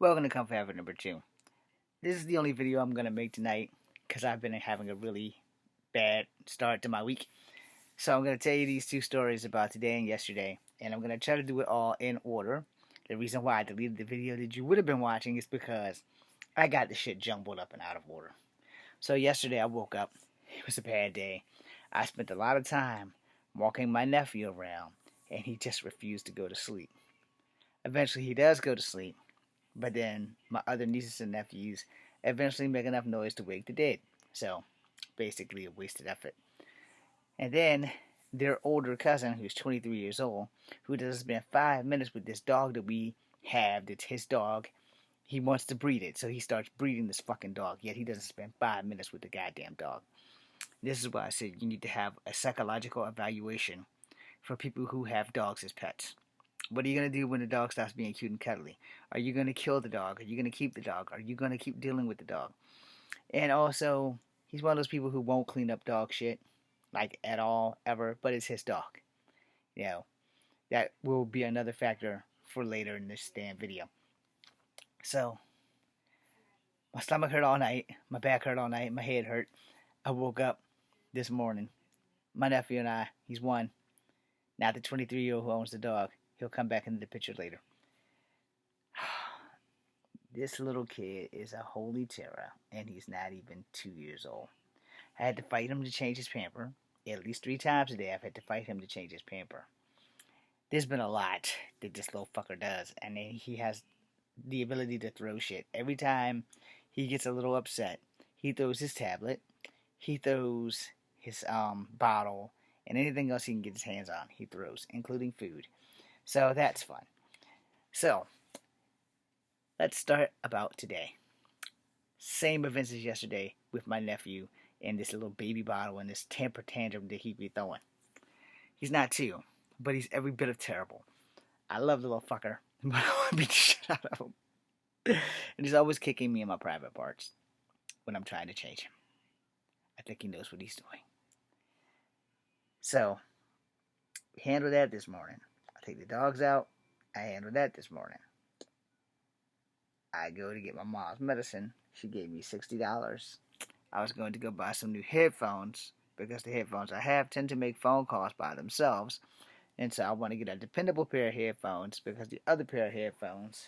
Welcome to Comfort Habit number 2. This is the only video I'm going to make tonight because I've been having a really bad start to my week. So I'm going to tell you these two stories about today and yesterday, and I'm going to try to do it all in order. The reason why I deleted the video that you would have been watching is because I got the shit jumbled up and out of order. So yesterday I woke up. It was a bad day. I spent a lot of time walking my nephew around, and he just refused to go to sleep. Eventually he does go to sleep. But then my other nieces and nephews eventually make enough noise to wake the dead. So basically a wasted effort. And then their older cousin, who's 23 years old, who doesn't spend 5 minutes with this dog that we have, that's his dog. He wants to breed it, so he starts breeding this fucking dog, yet he doesn't spend 5 minutes with the goddamn dog. This is why I said you need to have a psychological evaluation for people who have dogs as pets. What are you going to do when the dog stops being cute and cuddly? Are you going to kill the dog? Are you going to keep the dog? Are you going to keep dealing with the dog? And also, he's one of those people who won't clean up dog shit, like at all, ever, but it's his dog. You know, that will be another factor for later in this damn video. So, my stomach hurt all night, my back hurt all night, my head hurt. I woke up this morning. My nephew and I, he's one, not the 23-year-old who owns the dog. He'll come back into the picture later. This little kid is a holy terror, and he's not even 2 years old. I had to fight him to change his pamper. At least 3 times a day I've had to fight him to change his pamper. There's been a lot that this little fucker does, and he has the ability to throw shit. Every time he gets a little upset, he throws his tablet, he throws his bottle, and anything else he can get his hands on, he throws, including food. So that's fun. So, let's start about today. Same events as yesterday with my nephew and this little baby bottle and this temper tantrum that he be throwing. He's not 2, but he's every bit of terrible. I love the little fucker, but I want to beat the shit out of him. And he's always kicking me in my private parts when I'm trying to change him. I think he knows what he's doing. So, handle that this morning. Take the dogs out. I handled that this morning. I go to get my mom's medicine. She gave me $60. I was going to go buy some new headphones because the headphones I have tend to make phone calls by themselves. And so I want to get a dependable pair of headphones because the other pair of headphones,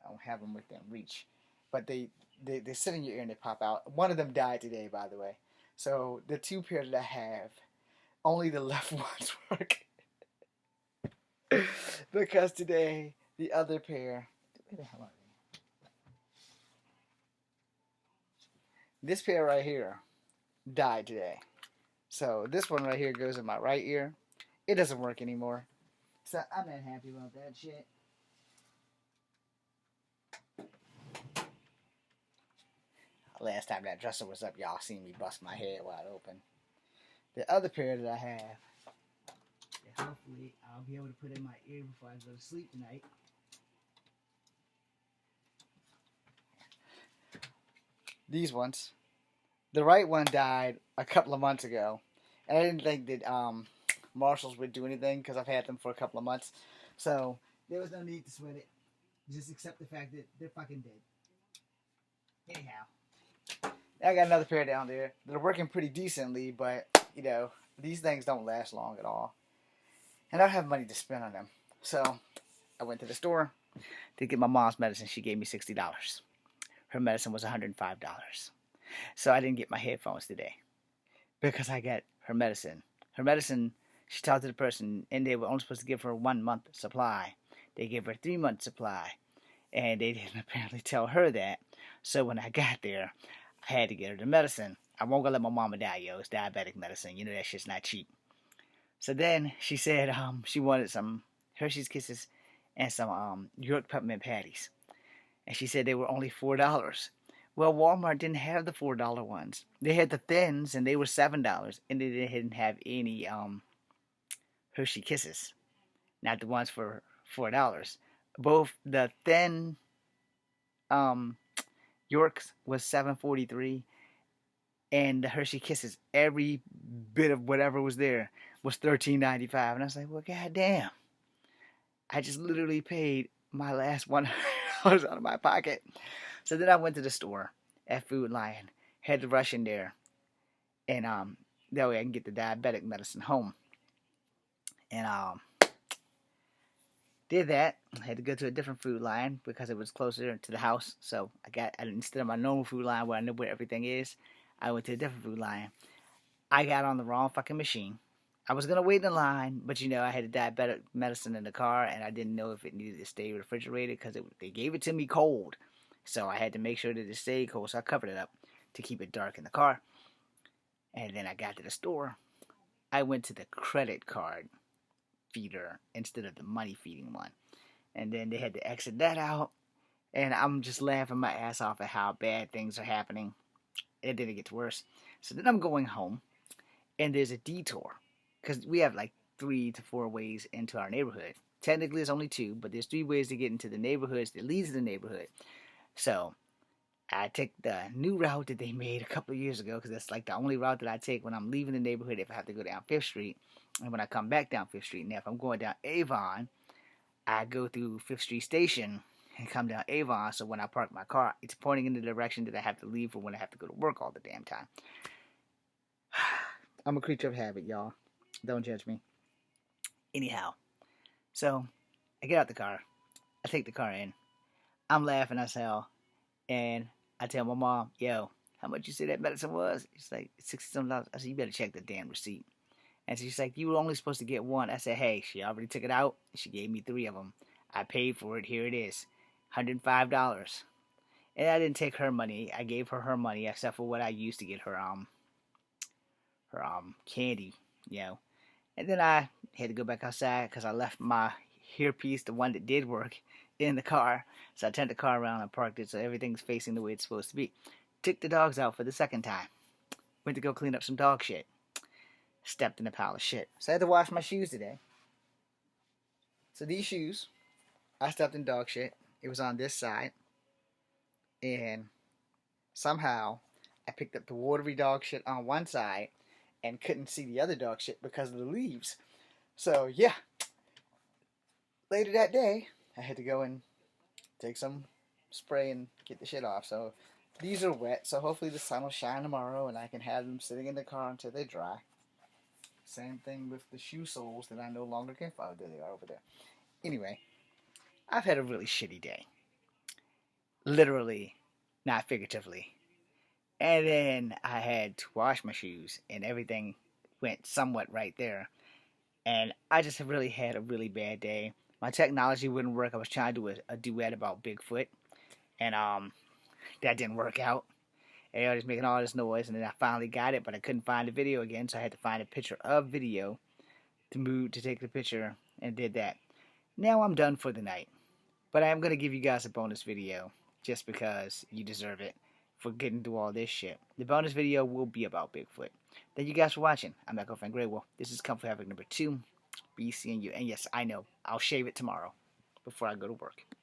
I don't have them within reach. But they sit in your ear and they pop out. One of them died today, by the way. So the 2 pairs that I have, only the left ones work. Because today, the other pair, where the hell are they? This pair right here died today. So this one right here goes in my right ear. It doesn't work anymore. So I'm not happy about that shit. Last time that dresser was up, y'all seen me bust my head wide open. The other pair that I have, hopefully I'll be able to put in my ear before I go to sleep tonight. These ones. The right one died a couple of months ago. And I didn't think that Marshalls would do anything because I've had them for a couple of months. So there was no need to sweat it. Just accept the fact that they're fucking dead. Anyhow. I got another pair down there. They're working pretty decently, but, you know, these things don't last long at all. And I don't have money to spend on them. So I went to the store to get my mom's medicine. She gave me $60. Her medicine was $105. So I didn't get my headphones today because I got her medicine. Her medicine, she talked to the person, and they were only supposed to give her a 1-month supply. They gave her a 3-month supply, and they didn't apparently tell her that. So when I got there, I had to get her the medicine. I won't go let my mama die, yo. It's diabetic medicine. You know that shit's not cheap. So then she said she wanted some Hershey's Kisses and some York Peppermint Patties. And she said they were only $4. Well, Walmart didn't have the $4 ones. They had the thins, and they were $7. And they didn't have any Hershey Kisses. Not the ones for $4. Both the thin Yorks was $7.43. And the Hershey Kisses, every bit of whatever was there was $13.95. And I was like, well, goddamn. I just literally paid my last $100 $10 out of my pocket. So then I went to the store at Food Lion, had to rush in there, and that way I can get the diabetic medicine home. And did that. I had to go to a different Food Lion because it was closer to the house. So instead of my normal Food Lion where I know where everything is, I went to a different Food Lion. I got on the wrong fucking machine. I was gonna wait in line, but I had a diabetic medicine in the car, and I didn't know if it needed to stay refrigerated because they gave it to me cold, so I had to make sure that it stayed cold. So I covered it up to keep it dark in the car. And then I got to the store. I went to the credit card feeder instead of the money feeding one, and then they had to exit that out. And I'm just laughing my ass off at how bad things are happening. It didn't get worse. So then I'm going home, and there's a detour because we have like 3 to 4 ways into our neighborhood. Technically, it's only 2, but there's 3 ways to get into the neighborhoods that leads to the neighborhood. So I take the new route that they made a couple of years ago because that's like the only route that I take when I'm leaving the neighborhood if I have to go down 5th Street, and when I come back down 5th Street. Now, if I'm going down Avon, I go through 5th Street Station and come down Avon, so when I park my car, it's pointing in the direction that I have to leave for when I have to go to work all the damn time. I'm a creature of habit, y'all. Don't judge me. Anyhow, so I get out the car. I take the car in. I'm laughing as hell. And I tell my mom, yo, how much you say that medicine was? She's like, $60-something. I said, you better check the damn receipt. And she's like, you were only supposed to get 1. I said, hey, she already took it out. She gave me 3 of them. I paid for it. Here it is. $105. And I didn't take her money. I gave her money except for what I used to get her candy, And then I had to go back outside because I left my earpiece, the one that did work, in the car. So I turned the car around and parked it so everything's facing the way it's supposed to be. Took the dogs out for the second time. Went to go clean up some dog shit. Stepped in a pile of shit. So I had to wash my shoes today. So these shoes, I stepped in dog shit. It was on this side. And somehow I picked up the watery dog shit on one side and couldn't see the other dog shit because of the leaves. So yeah, later that day, I had to go and take some spray and get the shit off. So these are wet, so hopefully the sun will shine tomorrow and I can have them sitting in the car until they dry. Same thing with the shoe soles that I no longer can find. There they are over there. Anyway, I've had a really shitty day. Literally, not figuratively. And then I had to wash my shoes, and everything went somewhat right there. And I just really had a really bad day. My technology wouldn't work. I was trying to do a duet about Bigfoot, and that didn't work out. And I was making all this noise, and then I finally got it, but I couldn't find the video again, so I had to find a picture of video to take the picture, and did that. Now I'm done for the night, but I am going to give you guys a bonus video, just because you deserve it for getting through all this shit. The bonus video will be about Bigfoot. Thank you guys for watching. I'm Echo Fan Greywolf. This is Comfort Havoc number 2. Be seeing you. And yes, I know, I'll shave it tomorrow before I go to work.